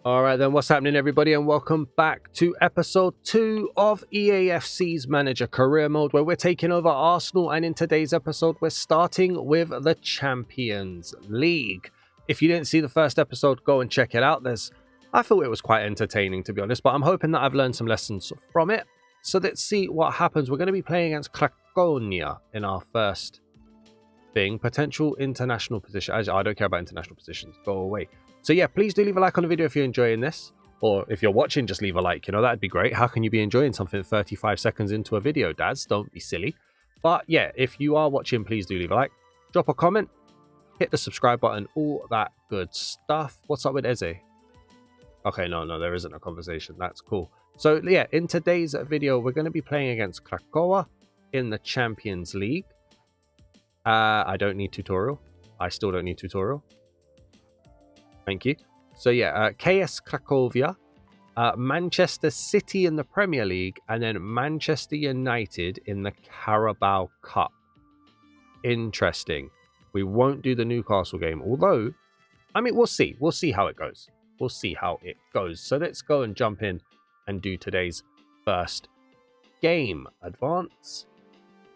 Alright then, what's happening everybody, and welcome back to episode 2 of EAFC's Manager Career Mode, where we're taking over Arsenal, and in today's episode we're starting with the Champions League. If you didn't see the first episode, go and check it out. I thought it was quite entertaining, to be honest, but I'm hoping that I've learned some lessons from it. So let's see what happens. We're going to be playing against Krakonia in our first thing. Potential international position. I don't care about international positions. Go away. So yeah, please do leave a like on the video if you're enjoying this. Or if you're watching, just leave a like. You know, that'd be great. How can you be enjoying something 35 seconds into a video, dads? Don't be silly. But yeah, if you are watching, please do leave a like. Drop a comment. Hit the subscribe button. All that good stuff. What's up with Eze? Okay, no, there isn't a conversation. That's cool. So yeah, in today's video, we're going to be playing against Krakow in the Champions League. I don't need tutorial. I still don't need tutorial. Thank you. So yeah, KS Cracovia, Manchester City in the Premier League, and then Manchester United in the Carabao Cup. Interesting. We won't do the Newcastle game, although, I mean, we'll see. We'll see how it goes. We'll see how it goes. So let's go and jump in and do today's first game. Advance.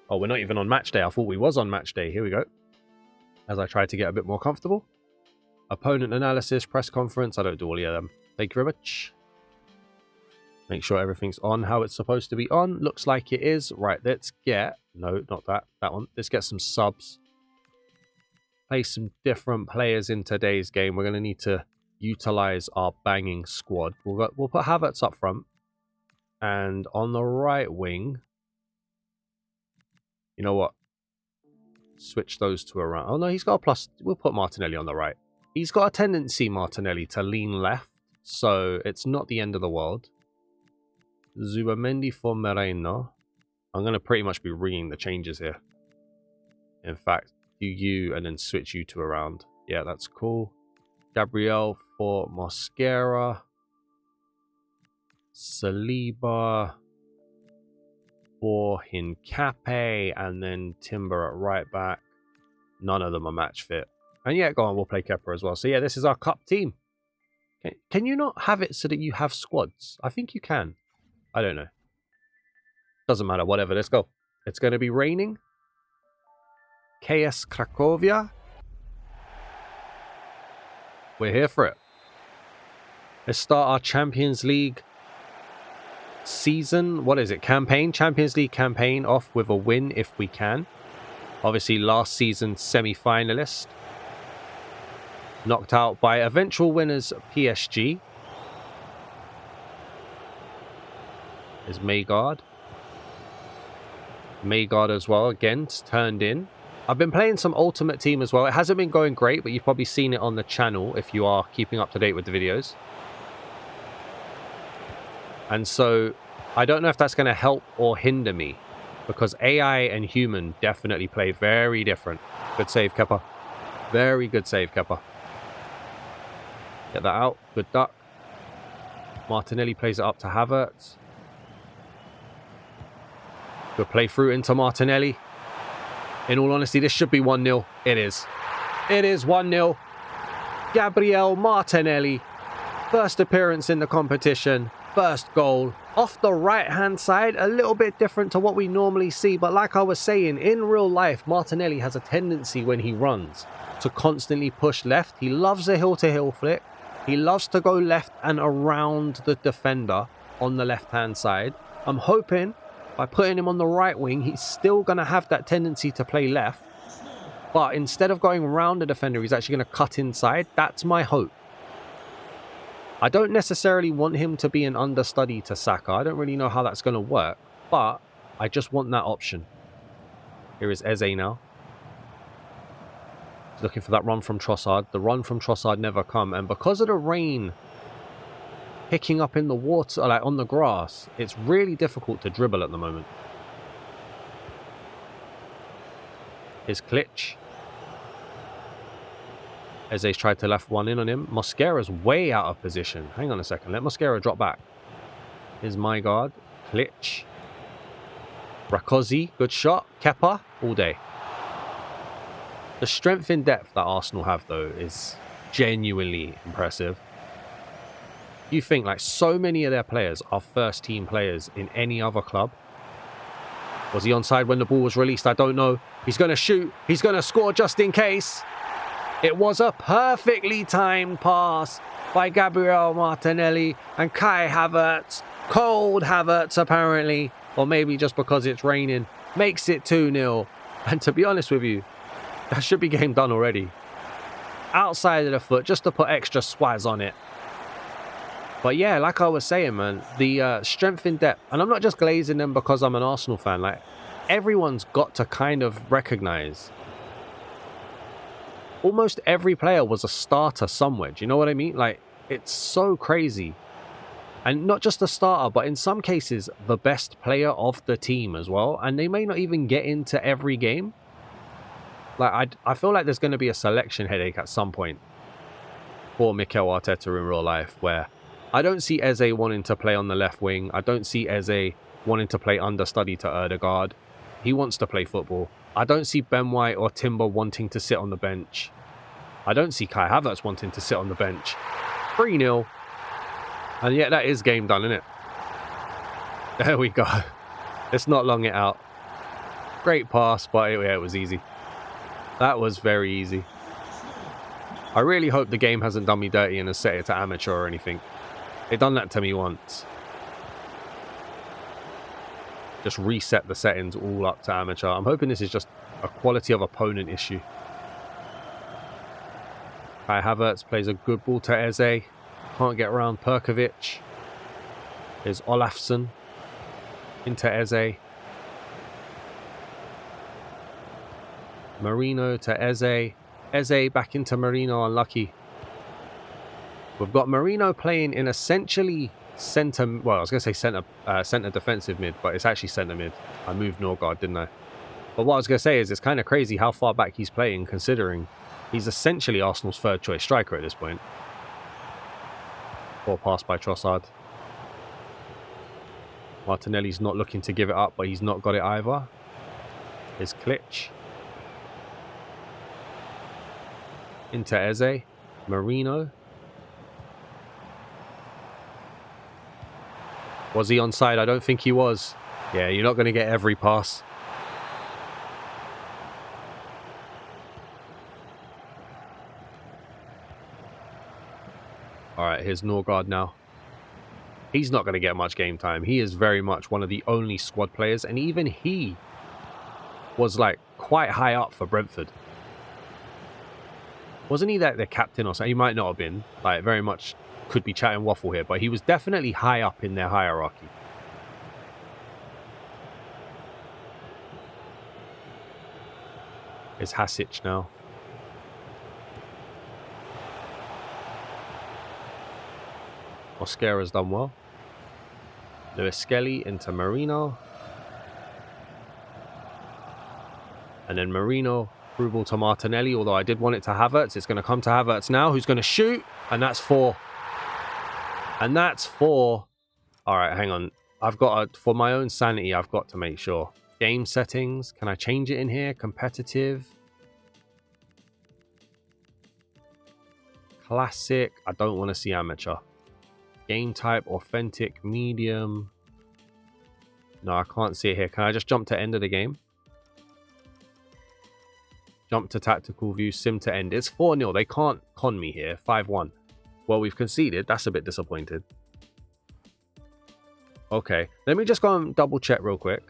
Oh, we're not even on match day. I thought we was on match day. Here we go. As I try to get a bit more comfortable. Opponent analysis, press conference. I don't do all of them. Thank you very much. Make sure everything's on how it's supposed to be on. Looks like it is. Right, let's get... No, not that. That one. Let's get some subs. Play some different players in today's game. We're going to need to utilize our banging squad. We'll put Havertz up front. And on the right wing... You know what? Switch those two around. Oh, no, he's got a plus. We'll put Martinelli on the right. He's got a tendency, Martinelli, to lean left, so it's not the end of the world. Zubamendi for Moreno. I'm going to pretty much be ringing the changes here. In fact, do you and then switch you two around. Yeah, that's cool. Gabriel for Mosquera. Saliba for Hincapié, and then Timber at right back. None of them are match fit. And yeah, go on, we'll play Kepa as well. So yeah, this is our cup team. Can you not have it so that you have squads? I think you can. I don't know. Doesn't matter, whatever, let's go. It's going to be raining. KS Cracovia. We're here for it. Let's start our Champions League season. What is it? Campaign? Champions League campaign off with a win if we can. Obviously, last season's semi-finalist. Knocked out by eventual winners PSG. Is Maygaard. Maygaard as well, again, turned in. I've been playing some Ultimate Team as well. It hasn't been going great, but you've probably seen it on the channel if you are keeping up to date with the videos. And so, I don't know if that's going to help or hinder me. Because AI and human definitely play very different. Good save, Kepa. Very good save, Kepa. Get that out. Good duck. Martinelli plays it up to Havertz. Good play through into Martinelli. In all honesty, this should be 1-0. It is. It is 1-0. Gabriel Martinelli. First appearance in the competition. First goal. Off the right-hand side. A little bit different to what we normally see. But like I was saying, in real life, Martinelli has a tendency when he runs to constantly push left. He loves a hill-to-hill flick. He loves to go left and around the defender on the left-hand side. I'm hoping by putting him on the right wing, he's still going to have that tendency to play left. But instead of going around the defender, he's actually going to cut inside. That's my hope. I don't necessarily want him to be an understudy to Saka. I don't really know how that's going to work. But I just want that option. Here is Eze now. Looking for that run from Trossard. The run from Trossard never come. And because of the rain picking up in the water, like on the grass, it's really difficult to dribble at the moment. Here's Klitsch. Eze's tried to left one in on him. Mosquera's way out of position. Hang on a second. Let Mosquera drop back. Here's Maygaard. Klitsch. Rakosi. Good shot. Kepa. All day. The strength in depth that Arsenal have, though, is genuinely impressive. You think like so many of their players are first team players in any other club. Was he onside when the ball was released? I don't know. He's going to shoot. He's going to score just in case. It was a perfectly timed pass by Gabriel Martinelli and Kai Havertz. Cold Havertz apparently, or maybe just because it's raining, makes it 2-0. And to be honest with you, that should be game done already. Outside of the foot, just to put extra swaz on it. But yeah, like I was saying, man, the strength in depth, and I'm not just glazing them because I'm an Arsenal fan, like everyone's got to kind of recognise almost every player was a starter somewhere. Do you know what I mean? Like, it's so crazy. And not just a starter, but in some cases, the best player of the team as well. And they may not even get into every game. Like, I feel like there's going to be a selection headache at some point for Mikel Arteta in real life, where I don't see Eze wanting to play on the left wing. I don't see Eze wanting to play understudy to Odegaard. He wants to play football. I don't see Ben White or Timber wanting to sit on the bench. I don't see Kai Havertz wanting to sit on the bench. 3-0. And yet that is game done, isn't it? There we go. Let's not long it out. Great pass, but yeah, it was easy. That was very easy. I really hope the game hasn't done me dirty and has set it to amateur or anything. They done that to me once. Just reset the settings all up to amateur. I'm hoping this is just a quality of opponent issue. Kai Havertz plays a good ball to Eze. Can't get around Perkovic. There's Olafsson. Into Eze. Marino to Eze. Eze back into Marino, unlucky. We've got Marino playing in essentially centre, well, I was going to say centre defensive mid, but it's actually centre mid. I moved Norgard, didn't I? But what I was going to say is it's kind of crazy how far back he's playing, considering he's essentially Arsenal's third choice striker at this point. Poor pass by Trossard. Martinelli's not looking to give it up, but he's not got it either. Here's Klitsch. Into Eze. Marino. Was he onside? I don't think he was. Yeah, you're not going to get every pass. Alright, here's Norgard now. He's not going to get much game time. He is very much one of the only squad players, and even he was like quite high up for Brentford. Wasn't he like the captain or something? He might not have been. Like, very much could be chatting waffle here, but he was definitely high up in their hierarchy. It's Hasic now. Oscar has done well. Lewis Skelly into Marino. And then Marino through ball to Martinelli, although I did want it to Havertz. It's going to come to Havertz now, who's going to shoot. And that's 4. And that's 4. All right, hang on. I've got to, for my own sanity, I've got to make sure. Game settings. Can I change it in here? Competitive. Classic. I don't want to see amateur. Game type, authentic, medium. No, I can't see it here. Can I just jump to end of the game? Jump to tactical view, sim to end. It's 4-0. They can't con me here. 5-1. Well, we've conceded. That's a bit disappointed. Okay. Let me just go and double check real quick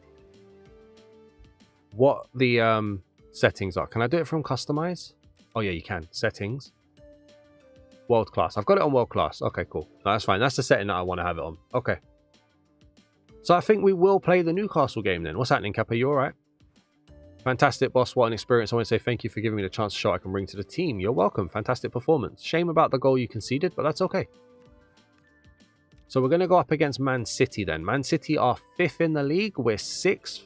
what the settings are. Can I do it from customize? Oh, yeah, you can. Settings. World class. I've got it on world class. Okay, cool. No, that's fine. That's the setting that I want to have it on. Okay. So I think we will play the Newcastle game then. What's happening, Kappa? You all right? Fantastic, boss. What an experience. I want to say thank you for giving me the chance to show I can bring to the team. You're welcome. Fantastic performance. Shame about the goal you conceded, but that's okay. So we're going to go up against Man City then. Man City are 5th in the league. We're 6th.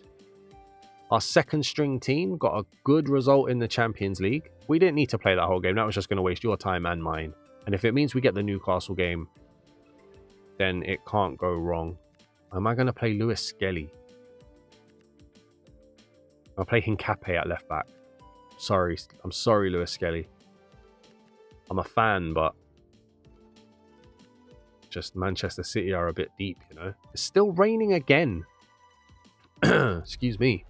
Our second string team got a good result in the Champions League. We didn't need to play that whole game. That was just going to waste your time and mine. And if it means we get the Newcastle game, then it can't go wrong. Am I going to play Lewis Skelly? I'll play Hincape at left back. Sorry. I'm sorry, Lewis Skelly. I'm a fan, but just Manchester City are a bit deep, you know. It's still raining again. Excuse me.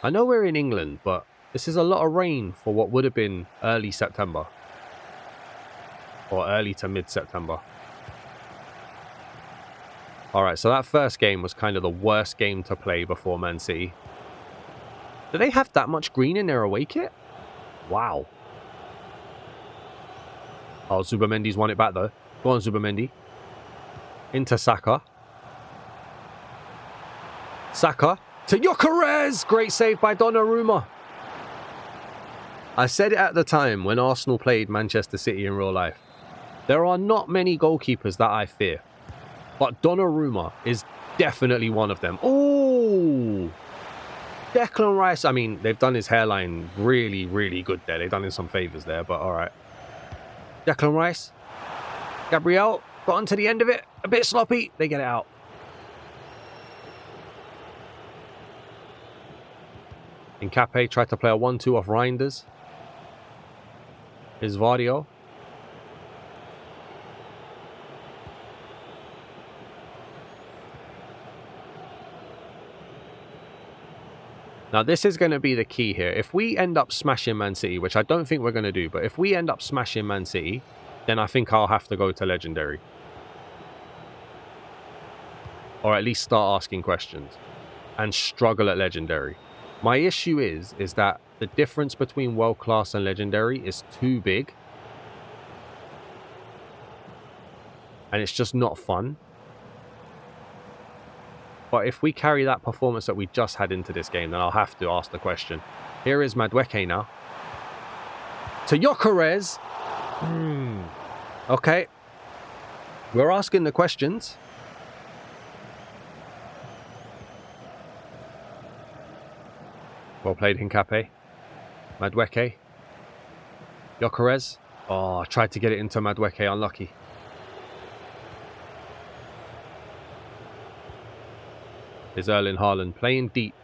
I know we're in England, but this is a lot of rain for what would have been early September. Or early to mid-September. Alright, so that first game was kind of the worst game to play before Man City. Do they have that much green in their away kit? Wow. Oh, Zubamendi's won it back though. Go on, Zubamendi. Into Saka. Saka to Gyokeres! Great save by Donnarumma. I said it at the time when Arsenal played Manchester City in real life. There are not many goalkeepers that I fear. But Donnarumma is definitely one of them. Ooh! Declan Rice, I mean, they've done his hairline really, really good there. They've done him some favours there, but alright. Declan Rice. Gabriel got onto the end of it. A bit sloppy. They get it out. Nkape tried to play a 1-2 off Reinders. Here's Vardio. Now, this is going to be the key here. If we end up smashing Man City, which I don't think we're going to do, but if we end up smashing Man City, then I think I'll have to go to Legendary. Or at least start asking questions. And struggle at Legendary. My issue is that the difference between World Class and Legendary is too big. And it's just not fun. But if we carry that performance that we just had into this game, then I'll have to ask the question. Here is Madueke now. To Gyokeres. Okay. We're asking the questions. Well played, Nkape. Madueke. Gyokeres. Oh, I tried to get it into Madueke. Unlucky. Is Erling Haaland playing deep.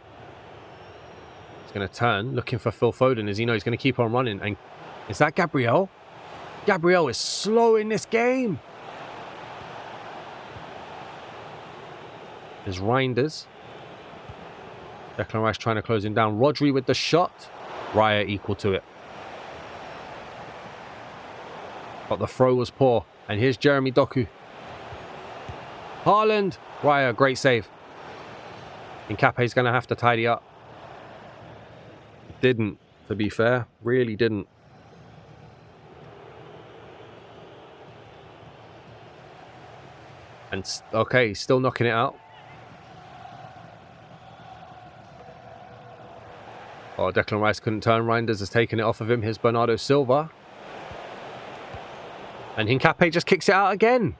He's going to turn, looking for Phil Foden. As you know, he's going to keep on running. And is that Gabriel? Gabriel is slow in this game. There's Reinders. Declan Rice trying to close him down. Rodri with the shot. Raya equal to it. But the throw was poor. And here's Jeremy Doku. Haaland. Raya, great save. Nkape's going to have to tidy up. Didn't, to be fair. Really didn't. And, okay, still knocking it out. Oh, Declan Rice couldn't turn. Reinders has taken it off of him. Here's Bernardo Silva. And Nkape just kicks it out again.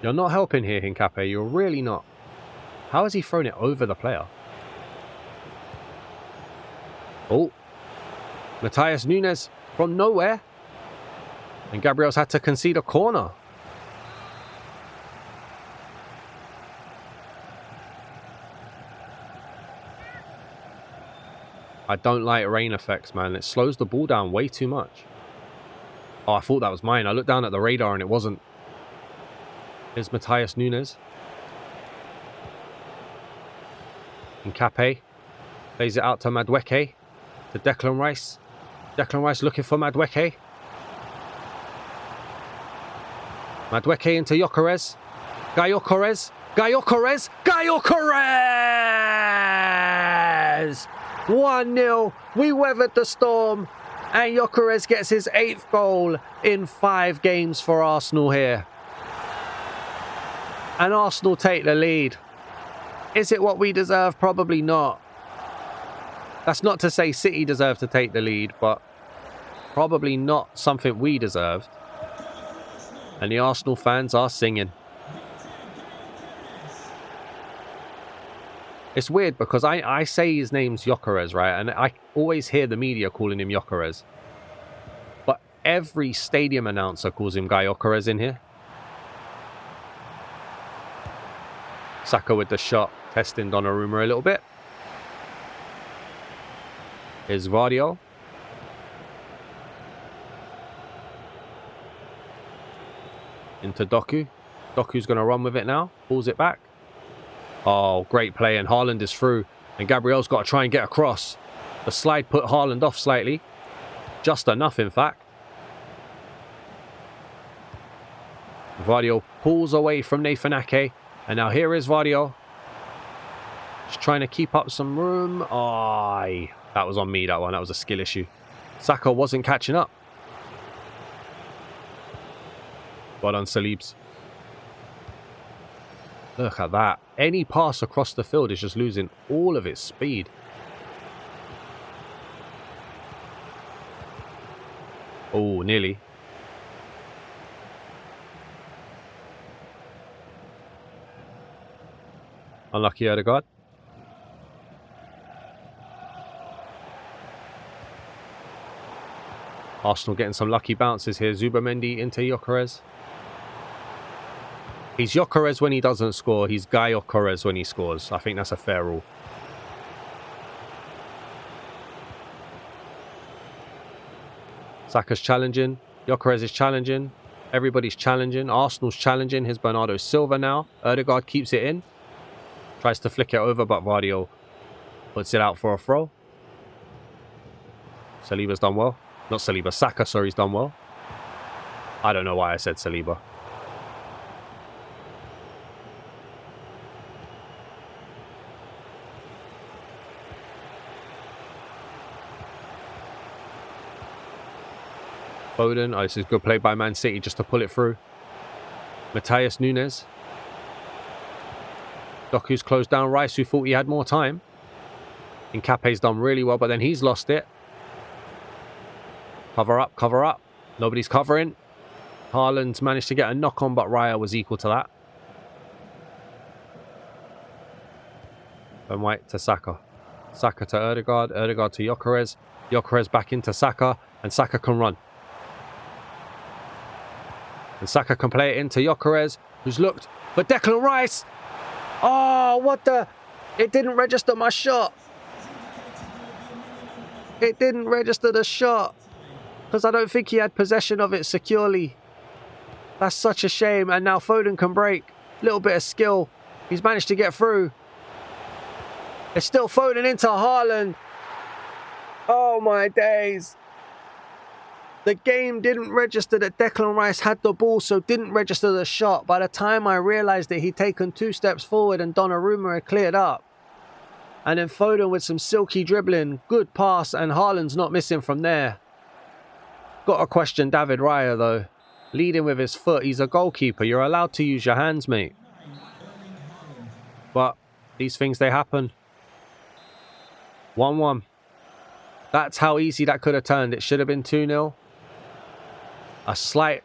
You're not helping here, Nkape. You're really not. How has he thrown it over the player? Oh. Matheus Nunes from nowhere. And Gabriel's had to concede a corner. I don't like rain effects, man. It slows the ball down way too much. Oh, I thought that was mine. I looked down at the radar and it wasn't. Here's Matheus Nunes. Nkape plays it out to Madueke. To Declan Rice. Declan Rice looking for Madueke. Madueke into Gyokeres. Gyokeres. Gyokeres. Gyokeres! 1-0. We weathered the storm. And Gyokeres gets his 8th goal in 5 games for Arsenal here. And Arsenal take the lead. Is it what we deserve? Probably not. That's not to say City deserve to take the lead, but probably not something we deserved. And the Arsenal fans are singing. It's weird because I say his name's Gyokeres, right? And I always hear the media calling him Gyokeres. But every stadium announcer calls him Gyokeres in here. Saka with the shot, testing Donnarumma a little bit. Here's Vardio. Into Doku. Doku's going to run with it now. Pulls it back. Oh, great play. And Haaland is through. And Gabriel's got to try and get across. The slide put Haaland off slightly. Just enough, in fact. Vardio pulls away from Nathan Ake. And now here is Vardio. Just trying to keep up some room. Oh, that was on me, that one. That was a skill issue. Saka wasn't catching up. Well done, Salibs. Look at that. Any pass across the field is just losing all of its speed. Oh, nearly. Unlucky Odegaard. Arsenal getting some lucky bounces here. Zubamendi into Gyokeres. He's Gyokeres when he doesn't score. He's Gyokeres when he scores. I think that's a fair rule. Saka's challenging. Gyokeres is challenging. Everybody's challenging. Arsenal's challenging. Here's Bernardo Silva now. Odegaard keeps it in. Tries to flick it over, but Vardio puts it out for a throw. Saliba's done well. Not Saliba. Saka, sorry, he's done well. I don't know why I said Saliba. Foden. Oh, this is good play by Man City just to pull it through. Matheus Nunes. Doku's closed down Rice, who thought he had more time. Nkape's done really well, but then he's lost it. Cover up, cover up. Nobody's covering. Haaland's managed to get a knock on, but Raya was equal to that. Ben White to Saka. Saka to Odegaard. Odegaard to Gyokeres. Gyokeres back into Saka. And Saka can run. And Saka can play it into Gyokeres, who's looked for Declan Rice. Oh, what the... It didn't register my shot. It didn't register the shot. Because I don't think he had possession of it securely. That's such a shame. And now Foden can break. Little bit of skill. He's managed to get through. It's still Foden into Haaland. Oh my days. The game didn't register that Declan Rice had the ball, so didn't register the shot. By the time I realised that he'd taken 2 steps forward and Donnarumma had cleared up. And then Foden with some silky dribbling. Good pass, and Haaland's not missing from there. Got to question David Raya though. Leading with his foot. He's a goalkeeper. You're allowed to use your hands, mate. But these things, they happen. 1-1. That's how easy that could have turned. It should have been 2-0. A slight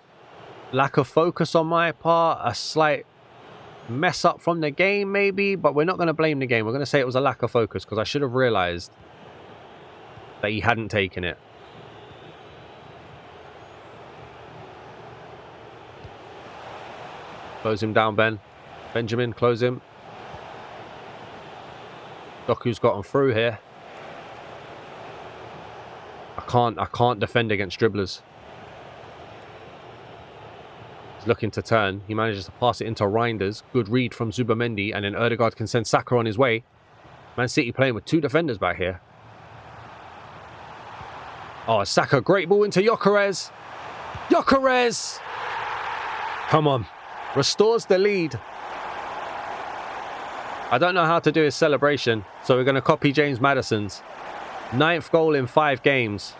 lack of focus on my part. A slight mess up from the game maybe. But we're not going to blame the game. We're going to say it was a lack of focus, because I should have realised that he hadn't taken it. Close him down, Ben. Benjamin, close him. Doku's got him through here. I can't defend against dribblers. He's looking to turn. He manages to pass it into Reinders. Good read from Zubamendi, and then Odegaard can send Saka on his way. Man City playing with 2 defenders back here. Oh, Saka, great ball into Gyokeres. Gyokeres! Come on. Restores the lead. I don't know how to do his celebration, so we're going to copy James Maddison's. 9th goal in 5 games.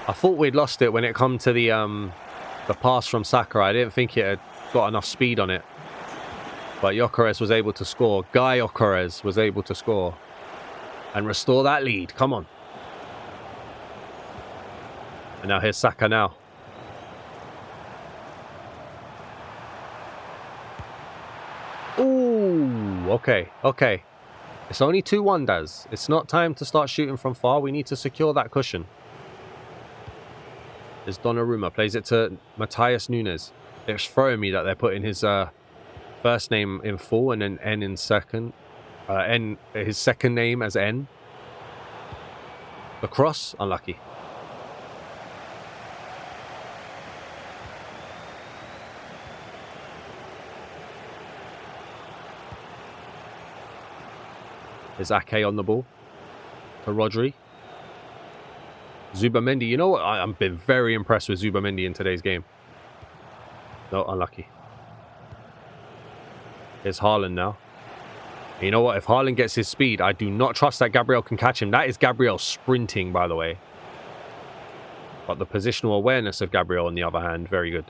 I thought we'd lost it when it come to the pass from Saka. I didn't think it had got enough speed on it. But Gyokeres was able to score. Gyokeres was able to score. And restore that lead. Come on. And now here's Saka now. Ooh, okay. It's only 2-1, Daz. It's not time to start shooting from far. We need to secure that cushion. There's Donnarumma. Plays it to Matheus Nunes. It's throwing me that they're putting his first name in full and then N in second. His second name as N. The cross, unlucky. Is Ake on the ball? To Rodri. Zubamendi. You know what? I've been very impressed with Zubamendi in today's game. No, unlucky. Here's Haaland now. And you know what? If Haaland gets his speed, I do not trust that Gabriel can catch him. That is Gabriel sprinting, by the way. But the positional awareness of Gabriel, on the other hand, very good.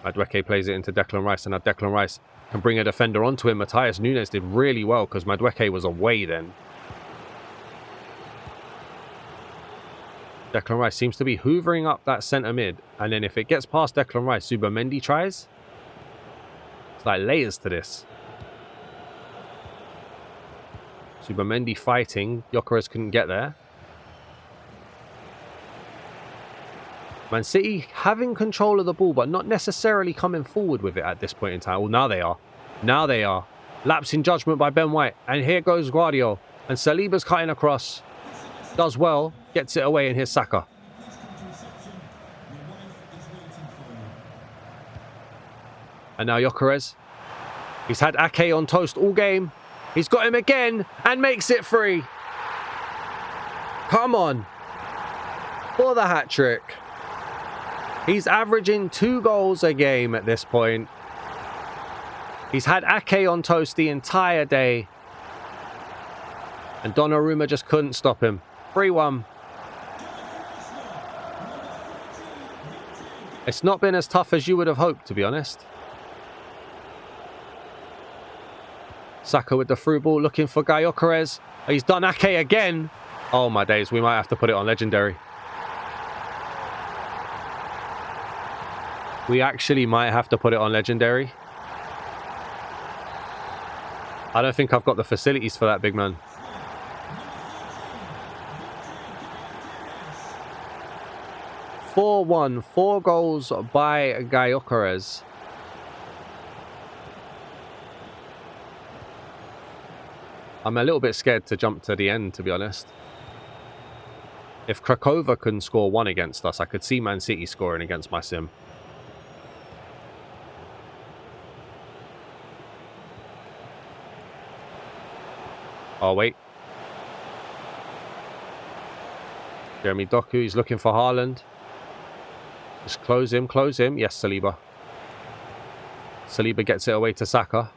Madueke plays it into Declan Rice, and now Declan Rice can bring a defender onto him. Matthias Nunes did really well because Madueke was away then. Declan Rice seems to be hoovering up that centre mid. And then if it gets past Declan Rice, Zubamendi tries. It's like layers to this. Zubamendi fighting. Gyokeres couldn't get there. Man City having control of the ball, but not necessarily coming forward with it at this point in time. Well, now they are. Now they are. Lapse in judgment by Ben White. And here goes Guardiola. And Saliba's cutting across. Does well. Gets it away, and here's Saka. And now Gyokeres. He's had Ake on toast all game. He's got him again and makes it free. Come on. For the hat-trick. He's averaging 2 goals a game at this point. He's had Ake on toast the entire day. And Donnarumma just couldn't stop him. 3-1. It's not been as tough as you would have hoped, to be honest. Saka with the through ball, looking for Gyokeres. He's done Ake again. Oh my days, we might have to put it on legendary. We actually might have to put it on legendary. I don't think I've got the facilities for that, big man. (4-1), 4 goals by Gyokeres. I'm a little bit scared to jump to the end, to be honest. If Krakova couldn't score 1 against us, I could see Man City scoring against my sim. Oh, wait. Jeremy Doku, he's looking for Haaland. Just close him, close him. Yes, Saliba. Saliba gets it away to Saka.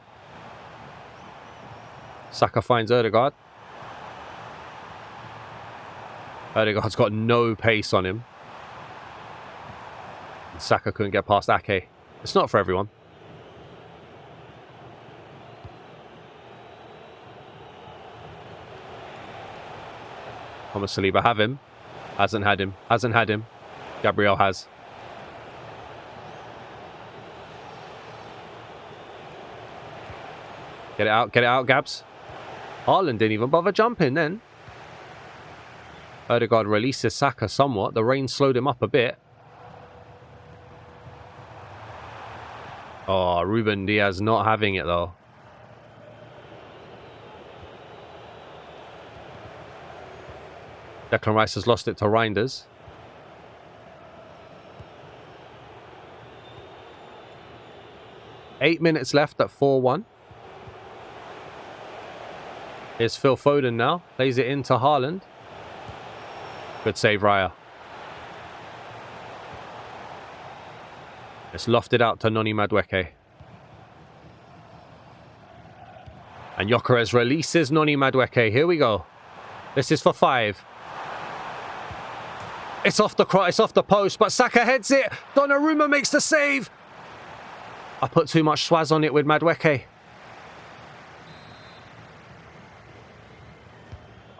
Saka finds Odegaard. Odegaard's got no pace on him. Saka couldn't get past Ake. It's not for everyone. Thomas Saliba have him. Hasn't had him. Hasn't had him. Gabriel has. Get it out, Gabs. Haaland didn't even bother jumping then. Odegaard releases Saka somewhat. The rain slowed him up a bit. Oh, Ruben Diaz not having it though. Declan Rice has lost it to Reinders. Eight minutes left at 4-1. Here's Phil Foden now. Plays it into Haaland. Good save, Raya. It's lofted out to Noni Madueke. And Gyokeres releases Noni Madueke. Here we go. This is for 5. It's off the post, but Saka heads it. Donnarumma makes the save. I put too much swaz on it with Madueke.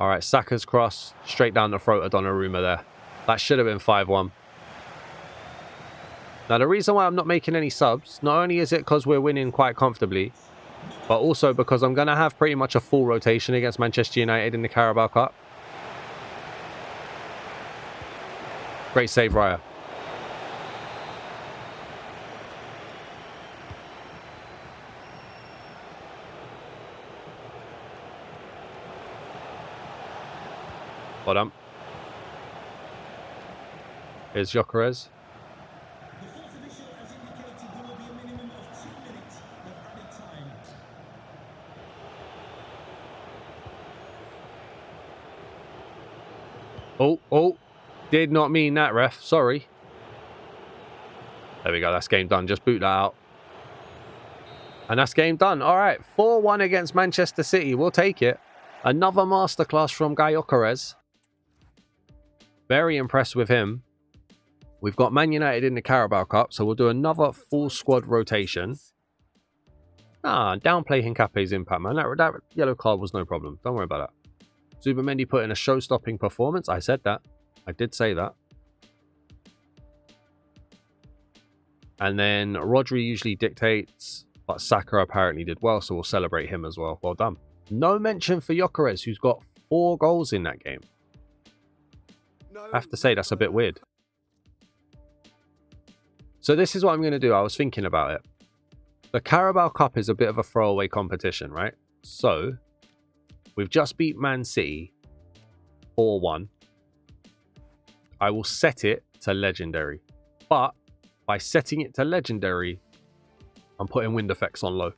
All right, Saka's cross straight down the throat of Donnarumma there. That should have been 5-1. Now, the reason why I'm not making any subs, not only is it because we're winning quite comfortably, but also because I'm going to have pretty much a full rotation against Manchester United in the Carabao Cup. Great save, Raya. Well done. Here's Gyokeres. Oh. Did not mean that, ref. Sorry. There we go. That's game done. Just boot that out. And that's game done. All right. 4-1 against Manchester City. We'll take it. Another masterclass from Gyokeres. Very impressed with him. We've got Man United in the Carabao Cup, so we'll do another full squad rotation. Downplay Hincape's impact, man. That yellow card was no problem. Don't worry about that. Zubimendi put in a show-stopping performance. I said that. I did say that. And then Rodri usually dictates, but Saka apparently did well, so we'll celebrate him as well. Well done. No mention for Gyokeres, who's got 4 goals in that game. I have to say, that's a bit weird. So this is what I'm going to do. I was thinking about it. The Carabao Cup is a bit of a throwaway competition, right? So, we've just beat Man City 4-1. I will set it to legendary. But by setting it to legendary, I'm putting wind effects on low.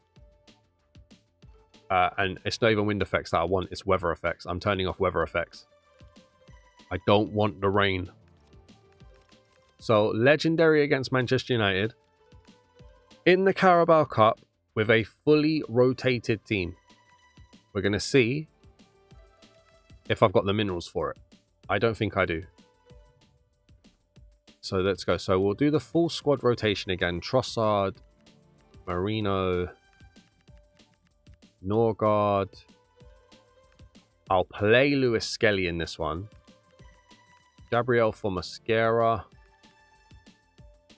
And it's not even wind effects that I want, it's weather effects. I'm turning off weather effects. I don't want the rain. So, legendary against Manchester United. In the Carabao Cup, with a fully rotated team. We're going to see if I've got the minerals for it. I don't think I do. So let's go. So we'll do the full squad rotation again. Trossard, Marino, Norgard. I'll play Lewis Skelly in this one. Gabriel for Mascara,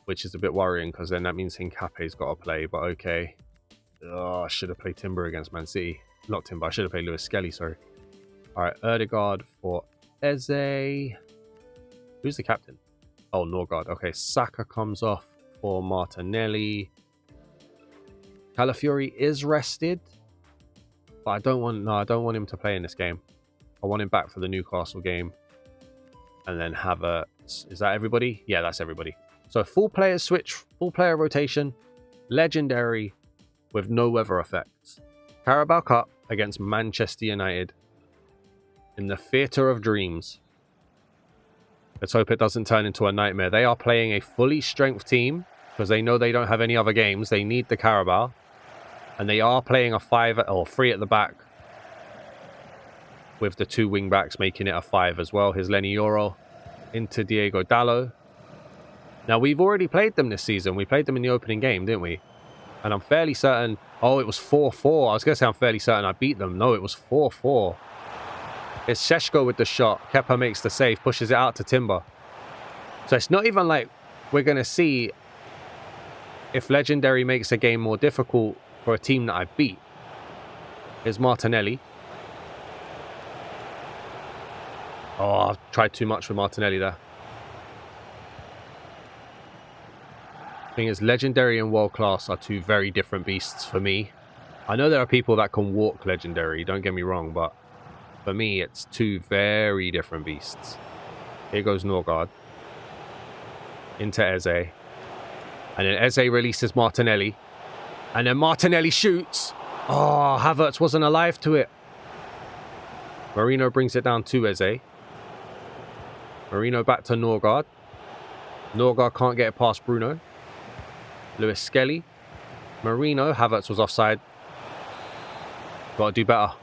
which is a bit worrying because then that means Hincape's got to play, but okay. Oh, I should have played Timber against Man City. Not Timber, I should have played Lewis Skelly, sorry. Alright, Odegaard for Eze. Who's the captain? Oh, Norgard. Okay, Saka comes off for Martinelli. Calafiori is rested, but I don't want him to play in this game. I want him back for the Newcastle game. And then Havertz. Is that everybody? Yeah, that's everybody. So full player switch, full player rotation, legendary with no weather effects. Carabao Cup against Manchester United in the Theatre of Dreams. Let's hope it doesn't turn into a nightmare. They are playing a fully strength team because they know they don't have any other games. They need the Carabao. And they are playing a 5 or 3 at the back with the 2 wing backs making it a 5 as well. Here's Lenny Yoro into Diego Dallo. Now, we've already played them this season. We played them in the opening game, didn't we? And I'm fairly certain... Oh, it was 4-4. I was going to say I'm fairly certain I beat them. No, it was 4-4. It's Šeško with the shot. Kepa makes the save, pushes it out to Timber. So it's not even like we're going to see if Legendary makes a game more difficult for a team that I beat. Here's Martinelli. Oh, I've tried too much with Martinelli there. Thing is, Legendary and World Class are 2 very different beasts for me. I know there are people that can walk Legendary, don't get me wrong, but for me, it's 2 very different beasts. Here goes Norgard. Into Eze. And then Eze releases Martinelli. And then Martinelli shoots. Oh, Havertz wasn't alive to it. Marino brings it down to Eze. Marino back to Norgard. Norgard can't get it past Bruno. Lewis Skelly. Marino. Havertz was offside. Got to do better.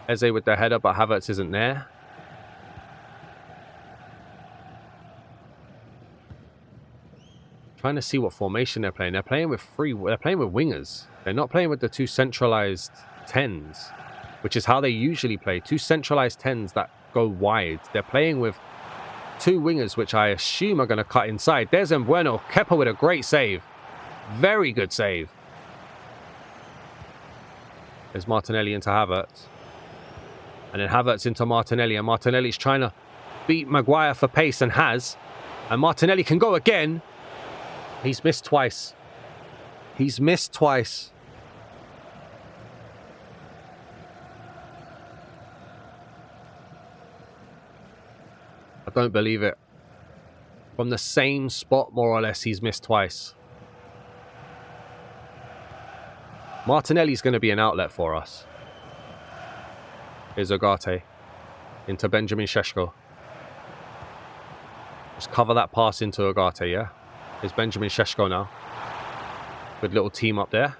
Eze with the header, but Havertz isn't there. Trying to see what formation they're playing. They're playing with wingers. They're not playing with the 2 centralized 10s, which is how they usually play. 2 centralized 10s that go wide. They're playing with 2 wingers, which I assume are going to cut inside. There's Mbueno. Kepa with a great save. Very good save. There's Martinelli into Havertz. And then Havertz into Martinelli. And Martinelli's trying to beat Maguire for pace and has. And Martinelli can go again. He's missed twice. He's missed twice. I don't believe it. From the same spot, more or less, he's missed twice. Martinelli's going to be an outlet for us. Here's Ugarte. Into Benjamin Šeško. Just cover that pass into Ugarte, yeah? Here's Benjamin Šeško now. Good little team up there.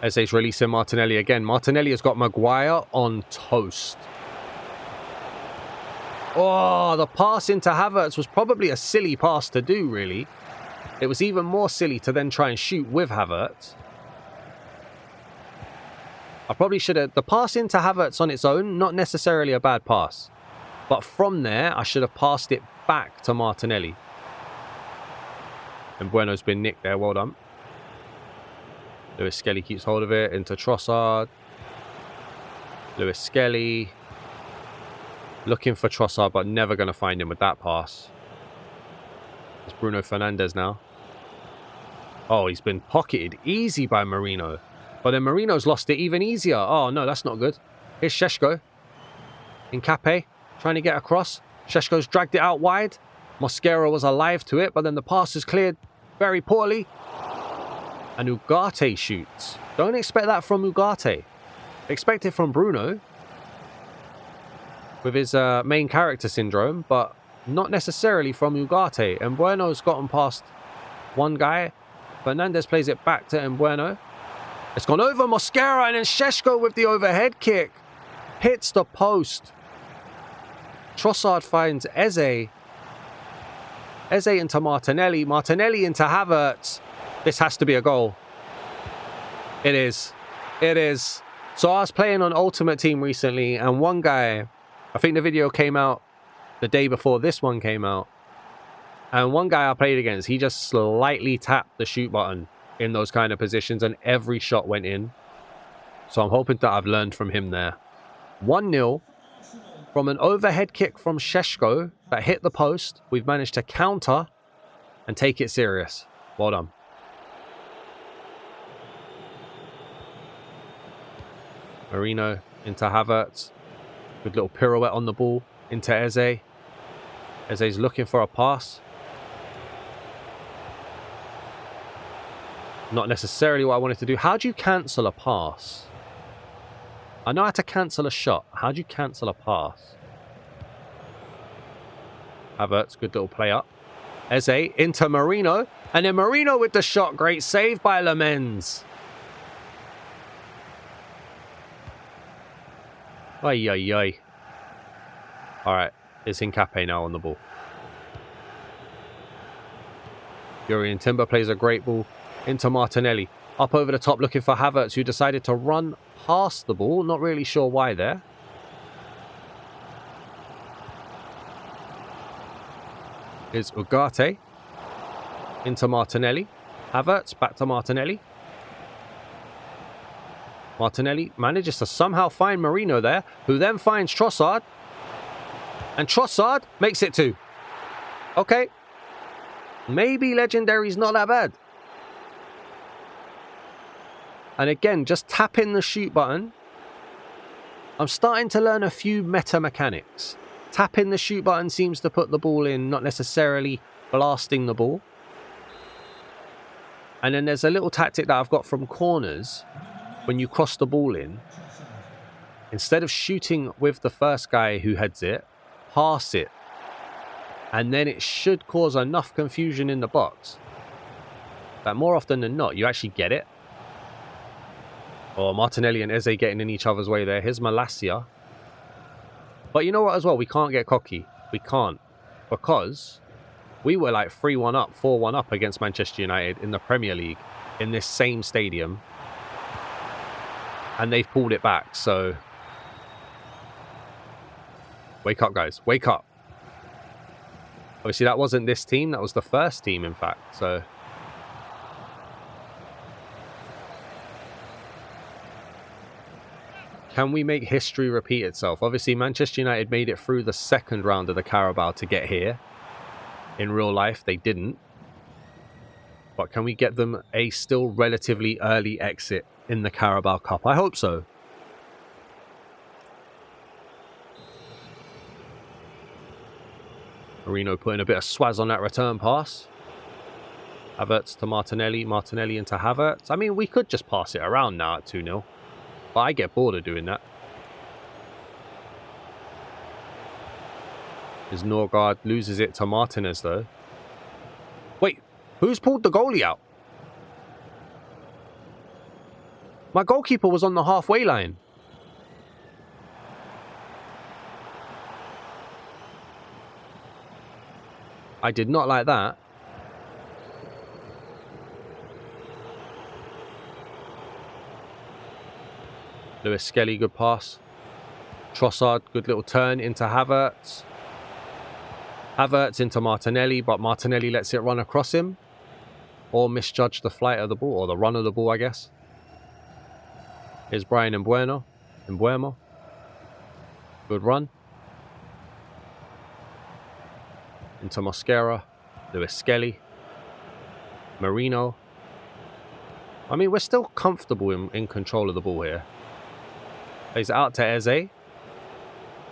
Eze's releasing Martinelli again. Martinelli has got Maguire on toast. Oh, the pass into Havertz was probably a silly pass to do, really. It was even more silly to then try and shoot with Havertz. I probably should have... The pass into Havertz on its own, not necessarily a bad pass. But from there, I should have passed it back to Martinelli. And Bueno's been nicked there. Well done. Lewis Skelly keeps hold of it. Into Trossard. Lewis Skelly. Looking for Trossard, but never going to find him with that pass. It's Bruno Fernandes now. Oh, he's been pocketed easy by Marino. But then Marino's lost it even easier. Oh, no, that's not good. Here's Šeško. Nkape trying to get across. Šeško's dragged it out wide. Mosquera was alive to it, but then the pass is cleared very poorly. And Ugarte shoots. Don't expect that from Ugarte. Expect it from Bruno. With his main character syndrome, but not necessarily from Ugarte. And Bueno's gotten past one guy. Fernandes plays it back to Mbueno. It's gone over Mosquera, and then Šeško with the overhead kick. Hits the post. Trossard finds Eze. Eze into Martinelli. Martinelli into Havertz. This has to be a goal. It is. It is. So I was playing on Ultimate Team recently, and one guy... I think the video came out the day before this one came out. And one guy I played against, he just slightly tapped the shoot button in those kind of positions, and every shot went in. So I'm hoping that I've learned from him there. 1-0 from an overhead kick from Šeško that hit the post. We've managed to counter and take it serious. Well done. Marino into Havertz. Good little pirouette on the ball into Eze. Eze's looking for a pass. Not necessarily what I wanted to do. How do you cancel a pass? I know how to cancel a shot. How do you cancel a pass? Havertz, good little play up. Eze into Marino. And then Marino with the shot. Great save by Lamens. Ay, ay, ay. Alright, it's Nkape now on the ball. Yuri and Timber plays a great ball into Martinelli. Up over the top looking for Havertz, who decided to run past the ball. Not really sure why there. Here's Ugarte. Into Martinelli. Havertz back to Martinelli. Martinelli manages to somehow find Marino there, who then finds Trossard. And Trossard makes it 2. Okay. Maybe Legendary's not that bad. And again, just tapping the shoot button. I'm starting to learn a few meta mechanics. Tapping the shoot button seems to put the ball in, not necessarily blasting the ball. And then there's a little tactic that I've got from corners. When you cross the ball in, instead of shooting with the first guy who heads it, pass it. And then it should cause enough confusion in the box that more often than not, you actually get it. Oh, Martinelli and Eze getting in each other's way there. Here's Malacia. But you know what as well? We can't get cocky. We can't. Because we were like 3-1 up, 4-1 up against Manchester United in the Premier League in this same stadium. And they've pulled it back, so... Wake up, guys. Wake up. Obviously, that wasn't this team. That was the first team, in fact, so... Can we make history repeat itself? Obviously, Manchester United made it through the second round of the Carabao to get here. In real life, they didn't. But can we get them a still relatively early exit in the Carabao Cup? I hope so. Marino putting a bit of swaz on that return pass. Havertz to Martinelli. Martinelli into Havertz. I mean, we could just pass it around now at 2-0. But I get bored of doing that. As Norgard loses it to Martinez, though. Wait, who's pulled the goalie out? My goalkeeper was on the halfway line. I did not like that. Lewis Skelly, good pass. Trossard, good little turn into Havertz. Havertz into Martinelli, but Martinelli lets it run across him. Or misjudged the flight of the ball, or the run of the ball, I guess. Here's Brian Mbuemo. Good run. Into Mosquera. Lewis Skelly. Marino. I mean, we're still comfortable in control of the ball here. Plays it out to Eze.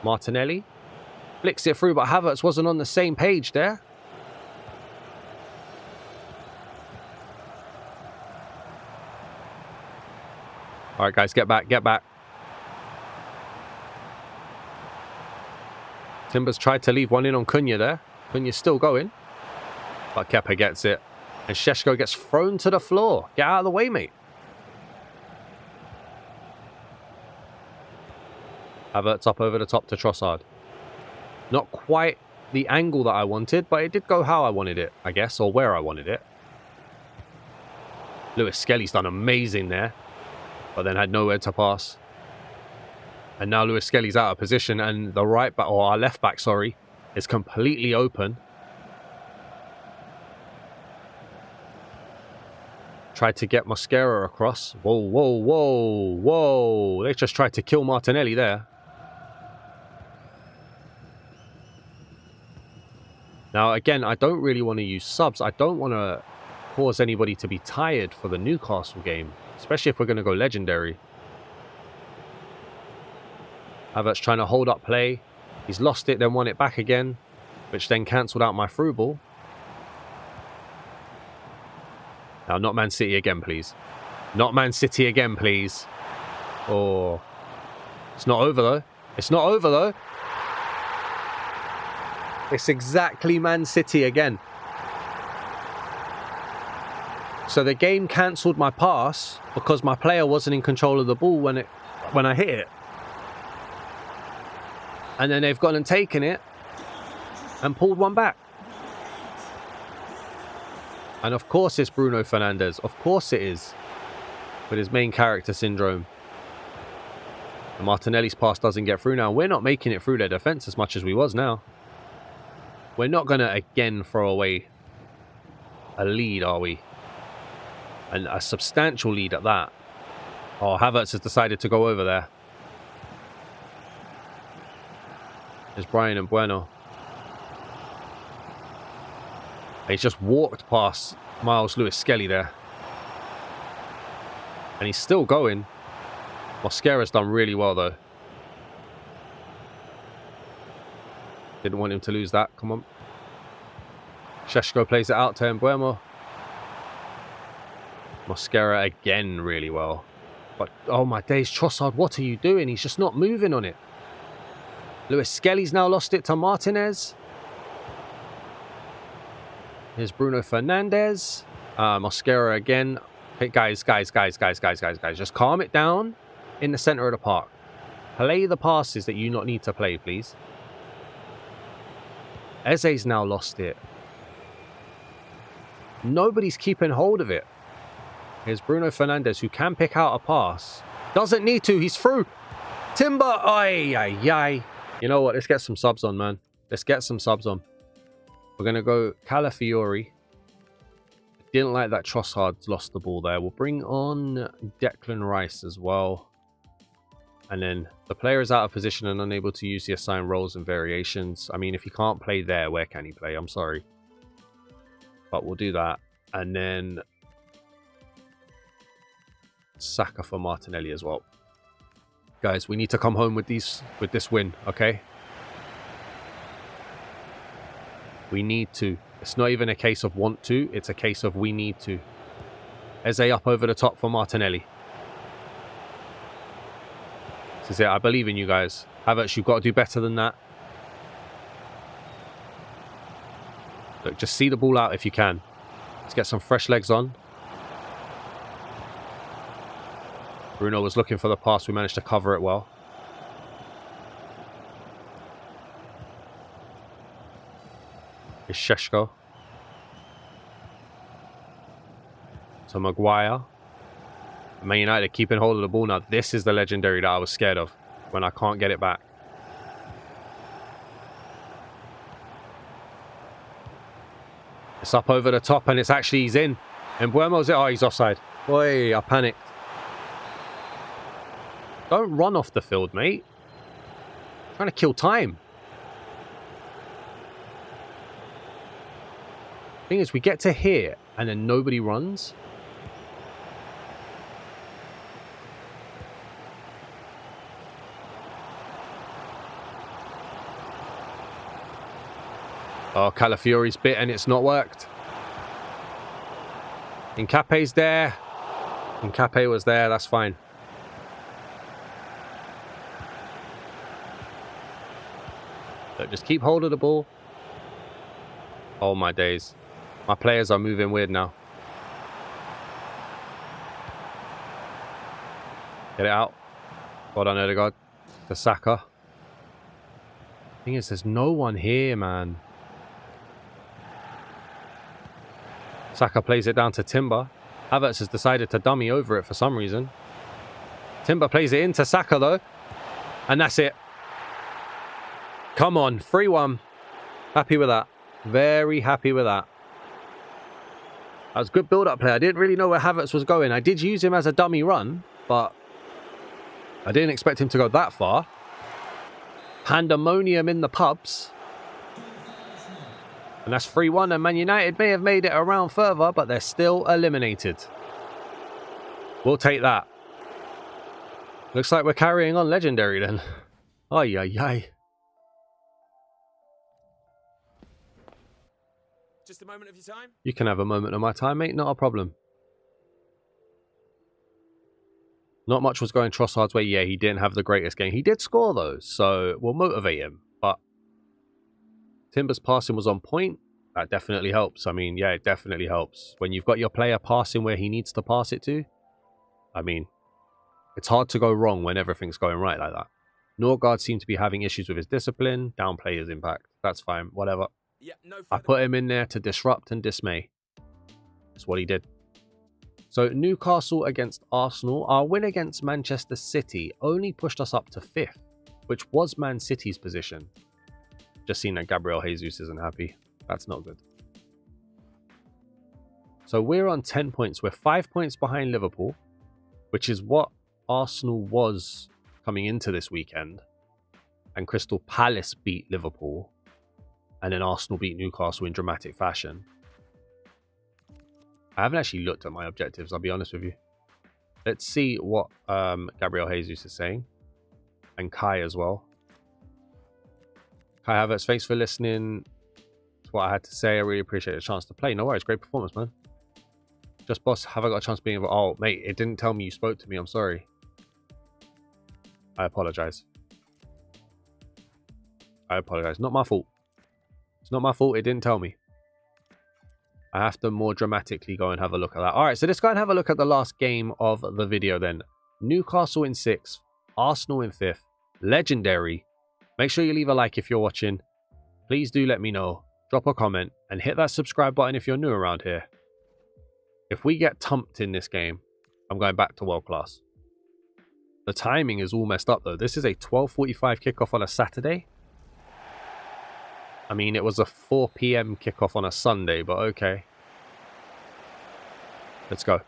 Martinelli. Flicks it through, but Havertz wasn't on the same page there. All right, guys, get back, get back. Timbers tried to leave one in on Cunha there. Cunha's still going. But Kepa gets it. And Šeško gets thrown to the floor. Get out of the way, mate. Havertz up over the top to Trossard. Not quite the angle that I wanted, but it did go how I wanted it, I guess, or where I wanted it. Lewis Skelly's done amazing there, but then had nowhere to pass. And now Lewis Skelly's out of position, and the right back, or our left back, sorry, is completely open. Tried to get Mosquera across. Whoa, whoa, whoa, whoa. They just tried to kill Martinelli there. Now, again, I don't really want to use subs. I don't want to cause anybody to be tired for the Newcastle game, especially if we're going to go legendary. Havertz trying to hold up play. He's lost it, then won it back again, which then cancelled out my through ball. Now, not Man City again, please. Not Man City again, please. Oh, it's not over, though. It's not over, though. It's exactly Man City again. So the game cancelled my pass because my player wasn't in control of the ball when I hit it. And then they've gone and taken it and pulled one back. And of course it's Bruno Fernandes. Of course it is. With his main character syndrome. And Martinelli's pass doesn't get through now. We're not making it through their defence as much as we was now. We're not going to again throw away a lead, are we? And a substantial lead at that. Oh, Havertz has decided to go over there. There's Brian Mbuemo. He's just walked past Miles Lewis Skelly there. And he's still going. Mosquera's done really well, though. Didn't want him to lose that. Come on. Šeško plays it out to Mbuemo. Mosquera again really well. But, oh my days, Trossard, what are you doing? He's just not moving on it. Lewis Skelly's now lost it to Martinez. Here's Bruno Fernandes. Mosquera again. Hey, guys. Just calm it down in the centre of the park. Play the passes that you not need to play, please. Eze's now lost it. Nobody's keeping hold of it. Here's Bruno Fernandes, who can pick out a pass. Doesn't need to. He's through. Timber. Ay, ay, ay. You know what? Let's get some subs on, man. Let's get some subs on. We're going to go Calafiori. Didn't like that Trossard's lost the ball there. We'll bring on Declan Rice as well. And then the player is out of position and unable to use the assigned roles and variations. I mean, if he can't play there, where can he play? I'm sorry. But we'll do that. And then Saka for Martinelli as well. Guys, we need to come home with this win, okay? We need to. It's not even a case of want to. It's a case of we need to. Eze up over the top for Martinelli. This is it. I believe in you guys. Havertz, you've got to do better than that. Look, just see the ball out if you can. Let's get some fresh legs on. Bruno was looking for the pass. We managed to cover it well. It's Šeško. So Maguire. Man United keeping hold of the ball now. This is the legendary that I was scared of when I can't get it back. It's up over the top and it's actually, he's in. And Buemo's it. Oh, he's offside. Boy, I panicked. Don't run off the field, mate. I'm trying to kill time. Thing is, we get to here and then nobody runs. Oh, Calafiori's bit and it's not worked. Nkape's there. Nkape was there, that's fine. Look, just keep hold of the ball. Oh my days. My players are moving weird now. Get it out. Well done, Odegaard. To Saka. Thing is, there's no one here, man. Saka plays it down to Timber. Havertz has decided to dummy over it for some reason. Timber plays it into Saka, though. And that's it. Come on, 3-1. Happy with that. Very happy with that. That was good build-up play. I didn't really know where Havertz was going. I did use him as a dummy run, but I didn't expect him to go that far. Pandemonium in the pubs. And that's 3-1, and Man United may have made it a round further, but they're still eliminated. We'll take that. Looks like we're carrying on legendary then. Ay, ay, ay. Just a moment of your time? You can have a moment of my time, mate. Not a problem. Not much was going Trossard's way. Yeah, he didn't have the greatest game. He did score, though, so we'll motivate him. But Timber's passing was on point. That definitely helps. I mean, yeah, it definitely helps. When you've got your player passing where he needs to pass it to, I mean, it's hard to go wrong when everything's going right like that. Norgard seemed to be having issues with his discipline. Downplay his impact. That's fine. Whatever. Yeah, no I put him in there to disrupt and dismay. That's what he did. So Newcastle against Arsenal. Our win against Manchester City only pushed us up to 5th, which was Man City's position. Just seen that Gabriel Jesus isn't happy. That's not good. So we're on 10 points. We're 5 points behind Liverpool, which is what Arsenal was coming into this weekend. And Crystal Palace beat Liverpool. And then Arsenal beat Newcastle in dramatic fashion. I haven't actually looked at my objectives, I'll be honest with you. Let's see what Gabriel Jesus is saying. And Kai as well. Kai Havertz, thanks for listening to what I had to say. I really appreciate the chance to play. No worries, great performance, man. Just boss, have I got a chance of being involved? Oh, mate, it didn't tell me you spoke to me. I'm sorry. I apologize. I apologize. Not my fault. It's not my fault. It didn't tell me. I have to more dramatically go and have a look at that. All right, so let's go and have a look at the last game of the video then. Newcastle in 6th. Arsenal in 5th. Legendary. Make sure you leave a like if you're watching. Please do let me know. Drop a comment and hit that subscribe button if you're new around here. If we get thumped in this game, I'm going back to world class. The timing is all messed up though. This is a 12:45 kickoff on a Saturday. I mean, it was a 4 PM kickoff on a Sunday, but okay. Let's go.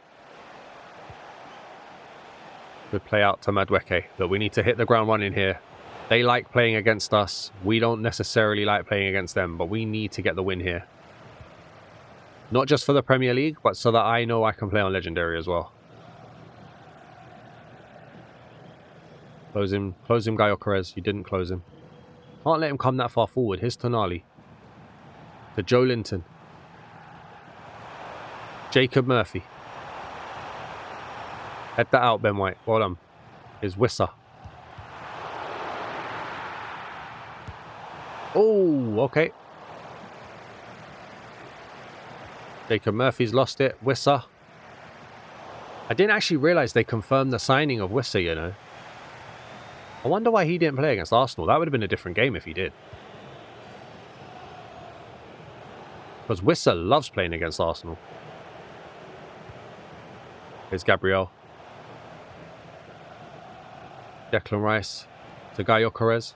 Good play out to Madueke. But we need to hit the ground running here. They like playing against us. We don't necessarily like playing against them, but we need to get the win here. Not just for the Premier League, but so that I know I can play on Legendary as well. Close him, Gyokeres. You didn't close him. Can't let him come that far forward. Here's Tonali. To Joe Linton. Jacob Murphy. Head that out, Ben White. Well done. Here's Wissa. Oh, okay. Jacob Murphy's lost it. Wissa. I didn't actually realise they confirmed the signing of Wissa, you know. I wonder why he didn't play against Arsenal. That would have been a different game if he did. Because Wissa loves playing against Arsenal. Here's Gabriel. Declan Rice to Gyokeres.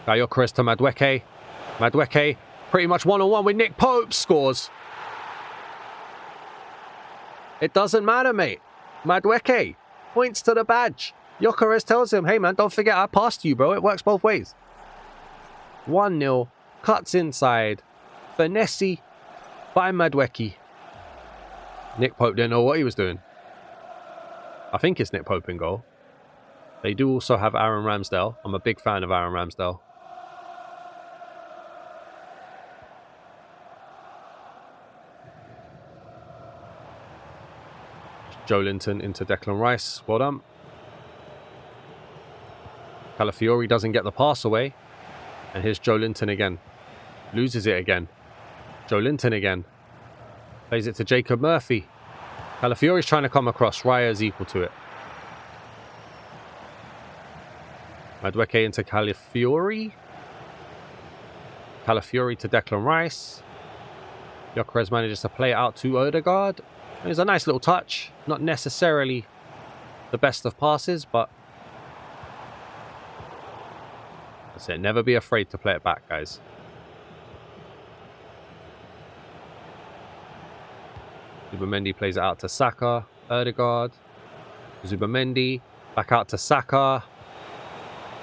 Gyokeres to Madueke. Madueke pretty much one-on-one with Nick Pope. Scores. It doesn't matter, mate. Madueke points to the badge. Gyokeres tells him, hey, man, don't forget I passed you, bro. It works both ways. 1-0. Cuts inside. Finesse by Madueke. Nick Pope didn't know what he was doing. I think it's Nick Pope in goal. They do also have Aaron Ramsdale. I'm a big fan of Aaron Ramsdale. Joe Linton into Declan Rice. Well done. Calafiori doesn't get the pass away. And here's Joe Linton again. Loses it again. Joe Linton again. Plays it to Jacob Murphy. Calafiori's trying to come across. Raya is equal to it. Madueke into Calafiori. Calafiori to Declan Rice. Gyokeres manages to play it out to Odegaard. It was a nice little touch. Not necessarily the best of passes, but that's it. Never be afraid to play it back, guys. Zubamendi plays it out to Saka. Odegaard. Zubamendi. Back out to Saka.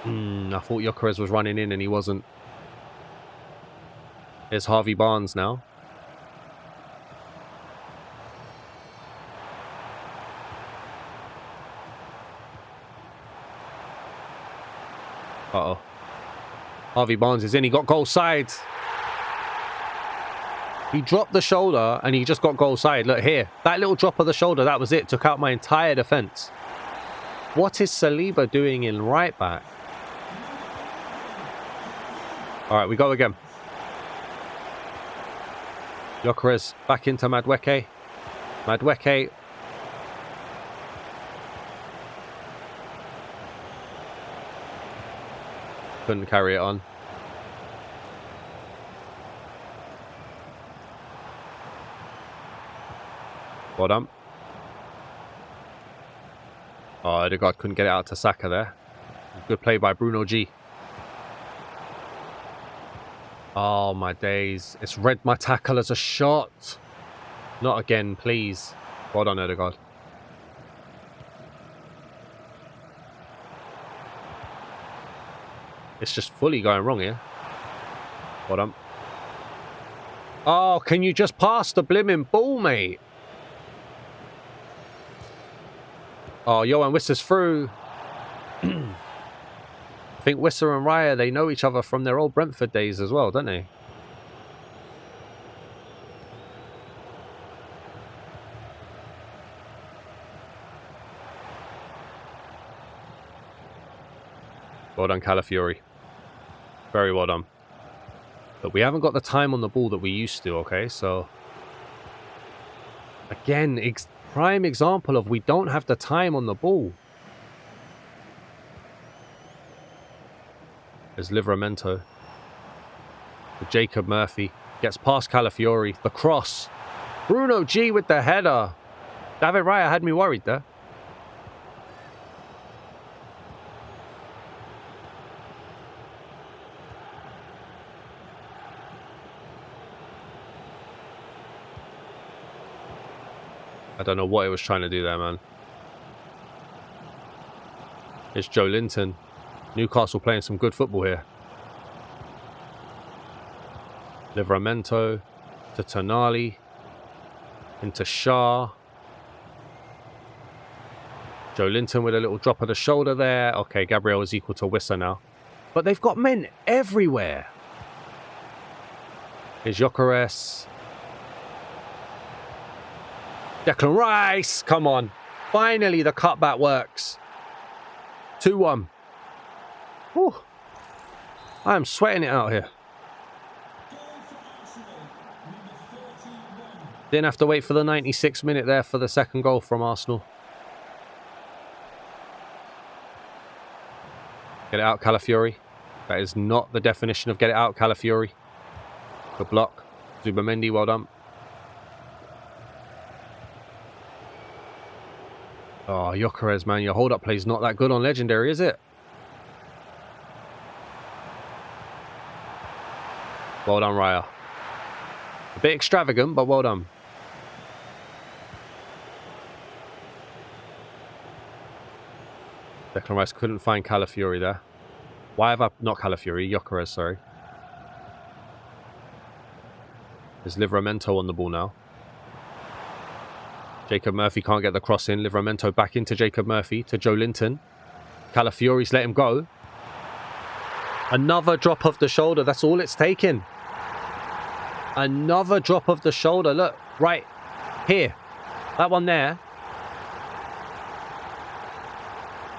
I thought Gyokeres was running in and he wasn't. Here's Harvey Barnes now. Uh-oh. Harvey Barnes is in. He got goal side. He dropped the shoulder and he just got goal side. Look here. That little drop of the shoulder, that was it. Took out my entire defence. What is Saliba doing in right back? All right, we go again. Gyokeres back into Madueke. Madueke. Couldn't carry it on. Well done. Oh, Odegaard couldn't get it out to Saka there. Good play by Bruno G. Oh, my days. It's read my tackle as a shot. Not again, please. Well done, Odegaard. It's just fully going wrong here. Well done. Oh, can you just pass the blimmin' ball, mate? Oh, Johan Wissa's through. I think Wissa and Raya, they know each other from their old Brentford days as well, don't they? Well done, Calafiori. Very well done. But we haven't got the time on the ball that we used to, okay? So, again, prime example of we don't have the time on the ball. There's Livramento. Jacob Murphy gets past Calafiori. The cross. Bruno G with the header. David Raya had me worried there. I don't know what it was trying to do there, man. It's Joe Linton. Newcastle playing some good football here. Livramento to Tonali. Into Shah. Joe Linton with a little drop of the shoulder there. Okay, Gabriel is equal to Wissa now. But they've got men everywhere. Here's Gyokeres. Declan Rice. Come on. Finally, the cutback works. 2-1. Whew. I am sweating it out here. Didn't have to wait for the 96th minute there for the second goal from Arsenal. Get it out, Calafiori. That is not the definition of get it out, Calafiori. Good block. Zubamendi, well done. Oh, Gyokeres, man. Your hold-up play is not that good on Legendary, is it? Well done, Raya. A bit extravagant, but well done. Declan Rice couldn't find Calafiori there. Why have I... Not Calafiori, Gyokeres, sorry. There's Livramento on the ball now. Jacob Murphy can't get the cross in. Livramento back into Jacob Murphy to Joe Linton. Calafiori's let him go. Another drop of the shoulder. That's all it's taken. Another drop of the shoulder. Look, right here. That one there.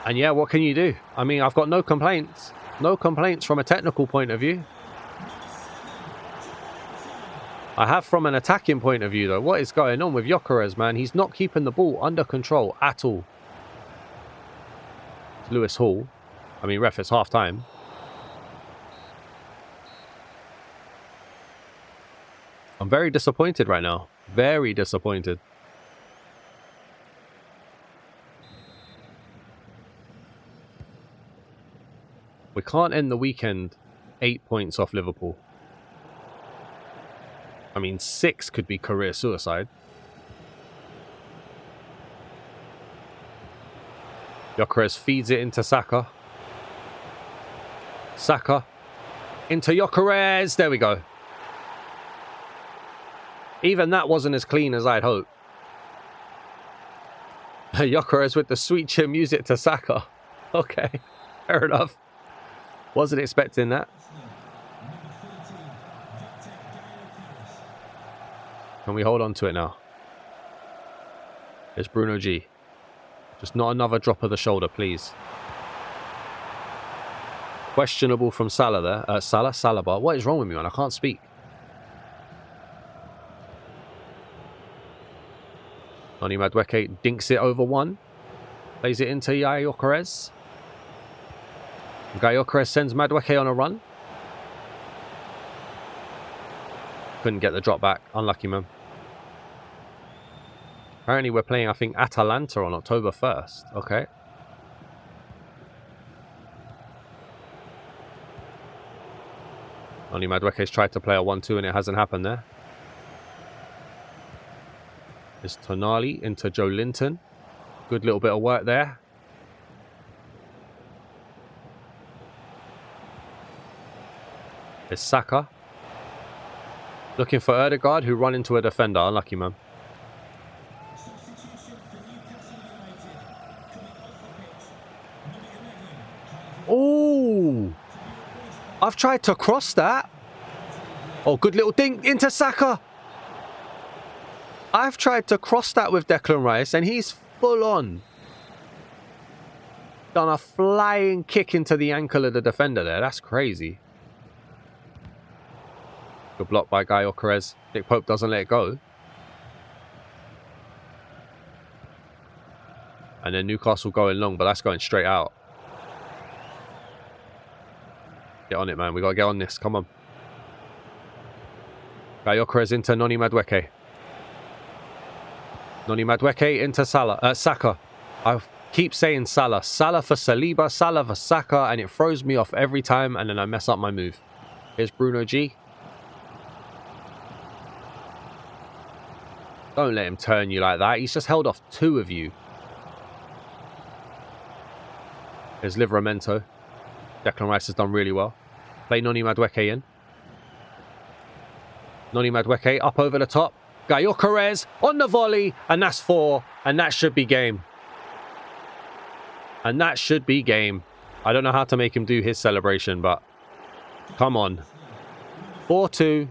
And yeah, what can you do? I mean, I've got no complaints. No complaints from a technical point of view. I have from an attacking point of view, though. What is going on with Gyokeres, man? He's not keeping the ball under control at all. It's Lewis Hall. I mean, ref, it's half-time. I'm very disappointed right now. Very disappointed. We can't end the weekend 8 points off Liverpool. I mean, 6 could be career suicide. Gyokeres feeds it into Saka. Saka into Gyokeres. There we go. Even that wasn't as clean as I'd hoped. Gyokeres with the sweet chin music to Saka. Okay, fair enough. Wasn't expecting that. Can we hold on to it now? It's Bruno G. Just not another drop of the shoulder, please. Questionable from Salah there. Saliba. What is wrong with me, man? I can't speak. Noni Madueke dinks it over one. Plays it into Gyokeres. Gyokeres sends Madueke on a run. Couldn't get the drop back. Unlucky, man. Apparently we're playing, I think, Atalanta on October 1st. Okay. Noni Madueke's tried to play a 1-2 and it hasn't happened there. It's Tonali into Joe Linton. Good little bit of work there. It's Saka. Looking for Odegaard, who run into a defender. Unlucky, man. Oh! I've tried to cross that. Oh, good little dink into Saka. I've tried to cross that with Declan Rice, and he's full on. Done a flying kick into the ankle of the defender there. That's crazy. Good block by Gyokeres. Nick Pope doesn't let it go. And then Newcastle going long, but that's going straight out. Get on it, man. We got to get on this. Come on. Gyokeres into Noni Madueke. Noni Madueke into Saka. I keep saying Salah. Salah for Saliba, Salah for Saka, and it throws me off every time, and then I mess up my move. Here's Bruno G. Don't let him turn you like that. He's just held off 2 of you. There's Livramento. Declan Rice has done really well. Play Noni Madueke in. Noni Madueke up over the top. Gyokeres on the volley. And that's 4. And that should be game. And that should be game. I don't know how to make him do his celebration, but come on. 4-2.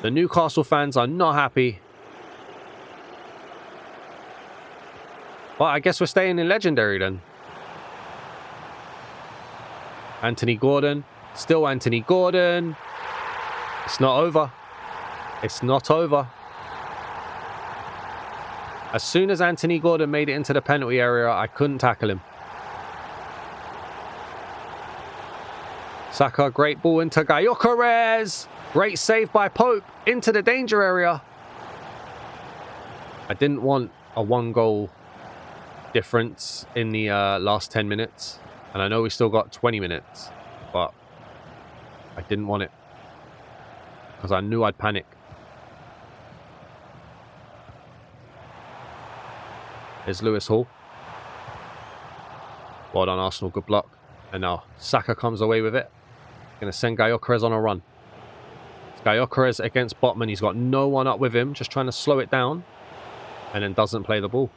The Newcastle fans are not happy. Well, I guess we're staying in Legendary then. Anthony Gordon. Still Anthony Gordon. It's not over. It's not over. As soon as Anthony Gordon made it into the penalty area, I couldn't tackle him. Saka, great ball into Gyokeres. Great save by Pope into the danger area. I didn't want a 1-goal difference in the last 10 minutes. And I know we still got 20 minutes, but I didn't want it because I knew I'd panic. Here's Lewis Hall. Well done, Arsenal. Good block. And now Saka comes away with it. Going to send Gyokeres on a run. It's Gyokeres against Botman. He's got no one up with him. Just trying to slow it down. And then doesn't play the ball.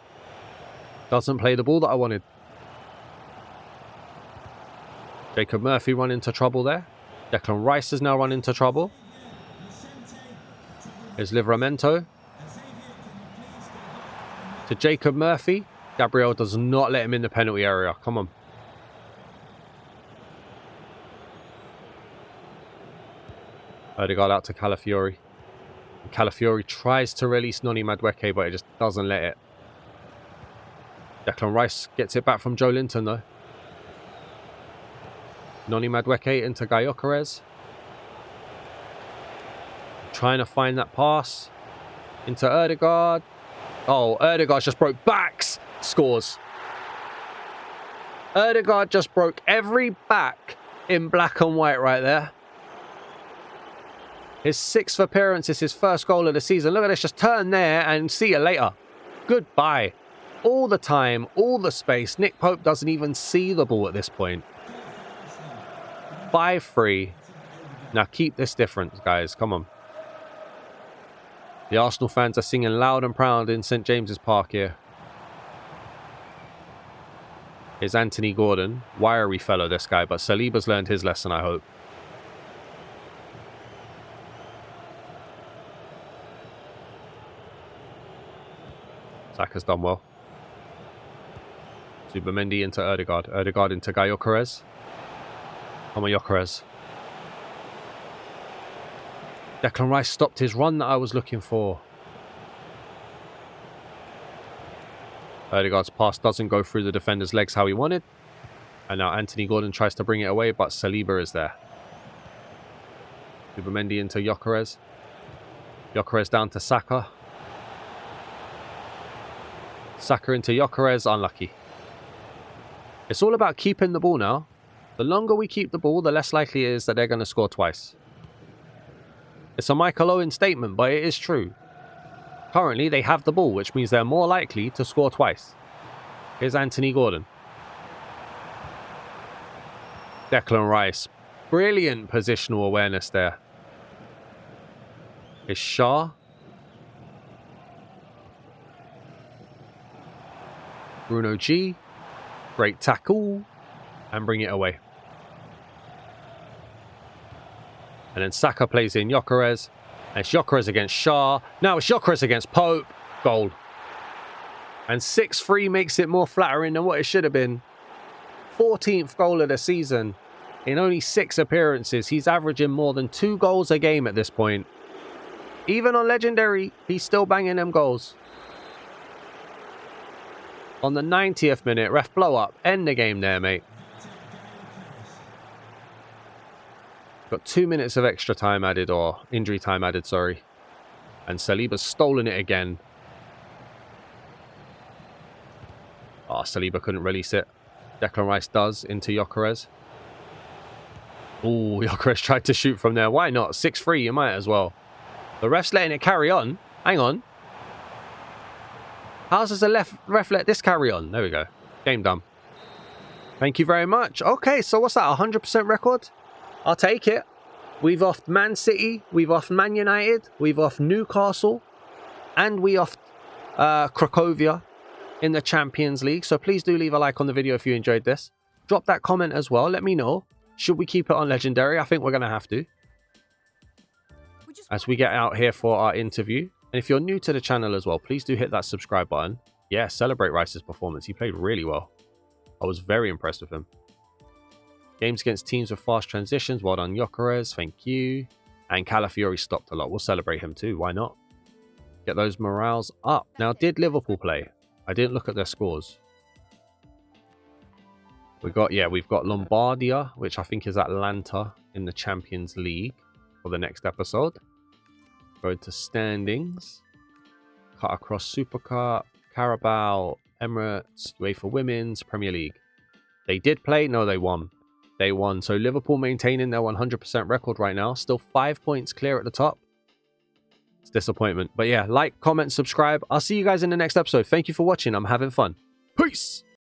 Doesn't play the ball that I wanted. Jacob Murphy run into trouble there. Declan Rice has now run into trouble. Here's Livramento. To Jacob Murphy. Gabriel does not let him in the penalty area. Come on. Odegaard out to Calafiori. Calafiori tries to release Noni Madueke, but it just doesn't let it. Declan Rice gets it back from Joe Linton, though. Noni Madueke into Gyokeres. Trying to find that pass. Into Odegaard. Oh, Odegaard just broke backs. Scores. Odegaard just broke every back in black and white right there. His 6th appearance is his first goal of the season. Look at this. Just turn there and see you later. Goodbye. All the time, all the space. Nick Pope doesn't even see the ball at this point. 5-3. Now keep this difference, guys. Come on. The Arsenal fans are singing loud and proud in St James's Park here. Here's Anthony Gordon. Wiry fellow, this guy. But Saliba's learned his lesson, I hope. Saka's done well. Zubimendi into Odegaard. Odegaard into Gyokeres. Come on, Gyokeres. Declan Rice stopped his run that I was looking for. Odegaard's pass doesn't go through the defender's legs how he wanted. And now Anthony Gordon tries to bring it away, but Saliba is there. Zubimendi into Gyokeres. Gyokeres down to Saka. Saka into Gyokeres, unlucky. It's all about keeping the ball now. The longer we keep the ball, the less likely it is that they're going to score twice. It's a Michael Owen statement, but it is true. Currently, they have the ball, which means they're more likely to score twice. Here's Anthony Gordon. Declan Rice. Brilliant positional awareness there. Here's Shaw. Bruno G. Great tackle. And bring it away. And then Saka plays in Gyokeres. And it's Gyokeres against Shaw. Now it's Gyokeres against Pope. Goal. And 6-3 makes it more flattering than what it should have been. 14th goal of the season. In only 6 appearances, he's averaging more than 2 goals a game at this point. Even on Legendary, he's still banging them goals. On the 90th minute, ref blow up. End the game there, mate. Got 2 minutes of extra time added, or injury time added, sorry. And Saliba's stolen it again. Oh, Saliba couldn't release it. Declan Rice does into Gyokeres. Oh, Gyokeres tried to shoot from there. Why not? 6-3, you might as well. The ref's letting it carry on. Hang on. How does the ref let this carry on? There we go. Game done. Thank you very much. Okay, so what's that? 100% record? I'll take it. We've offed Man City. We've offed Man United. We've offed Newcastle. And we offed Cracovia in the Champions League. So please do leave a like on the video if you enjoyed this. Drop that comment as well. Let me know. Should we keep it on Legendary? I think we're going to have to. As we get out here for our interview. And if you're new to the channel as well, please do hit that subscribe button. Yeah, celebrate Rice's performance. He played really well. I was very impressed with him. Games against teams with fast transitions. Well done, Gyokeres. Thank you. And Calafiori stopped a lot. We'll celebrate him too. Why not? Get those morales up. Now, did Liverpool play? I didn't look at their scores. We've got Lombardia, which I think is Atlanta in the Champions League for the next episode. Go to standings. Cut across Super Cup, Carabao, Emirates, UEFA Women's, Premier League. They did play? No, they won. They won. So Liverpool maintaining their 100% record right now. Still 5 points clear at the top. It's disappointment. But yeah, like, comment, subscribe. I'll see you guys in the next episode. Thank you for watching. I'm having fun. Peace!